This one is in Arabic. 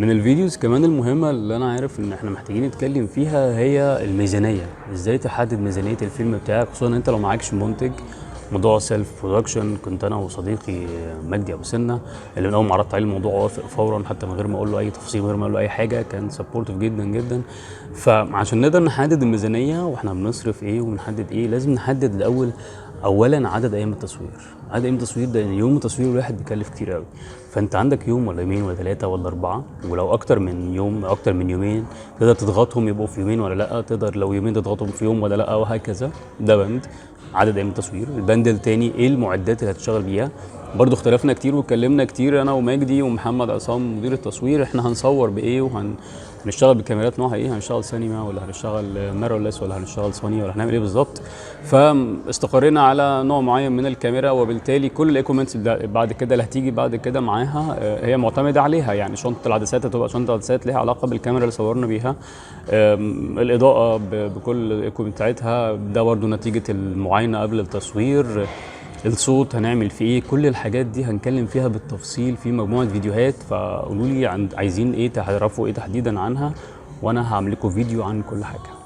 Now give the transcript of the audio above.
من الفيديوز كمان المهمة اللي أنا عارف إن إحنا محتاجين نتكلم فيها هي الميزانية، إزاي تحدد ميزانية الفيلم بتاعك خصوصا إن أنت لو معكش منتج. موضوع سيلف برودكشن كنت أنا وصديقي مجدي أبو سنة اللي من أول ما عرضت عليه الموضوع وافق فورا حتى من غير ما أقول له أي تفاصيل من غير ما أقول له أي حاجة، كان سبورتيف جدا جدا. فعشان نقدر نحدد الميزانية وإحنا بنصرف إيه ونحدد إيه لازم نحدد الأول اولا عدد ايام التصوير. عدد ايام التصوير ده يعني يوم التصوير الواحد بيكلف كتير قوي، فانت عندك يوم ولا يومين ولا ثلاثه ولا اربعه، ولو اكتر من يوم اكتر من يومين تقدر تضغطهم يبقوا في يومين ولا لا، تقدر لو يومين تضغطهم في يوم ولا لا، وهكذا. ده بند عدد ايام التصوير. البند التاني ايه المعدات اللي هتشتغل بيها. برضو اختلفنا كتير واتكلمنا كتير انا ومجدي ومحمد عصام مدير التصوير، احنا هنصور بايه هنشتغل بكاميرات نوعها ايه، هنشتغل سينما ولا هنشتغل ميرورلس ولا هنشتغل سوني ولا هنعمل ايه بالظبط. فاستقرينا على نوع معين من الكاميرا، وبالتالي كل الايكويبمنتس بعد كده اللي هتيجي بعد كده معاها هي معتمده عليها. يعني شنطه العدسات هتبقى شنطه عدسات ليها علاقه بالكاميرا اللي صورنا بيها. الاضاءه بكل الايكويبمنت بتاعتها، ده برضه نتيجه المعاينه قبل التصوير. الصوت هنعمل فيه ايه، كل الحاجات دي هنتكلم فيها بالتفصيل في مجموعه فيديوهات. فقولوا لي عايزين ايه، تعرفوا ايه تحديدا عنها، وانا هعمل لكم فيديو عن كل حاجه.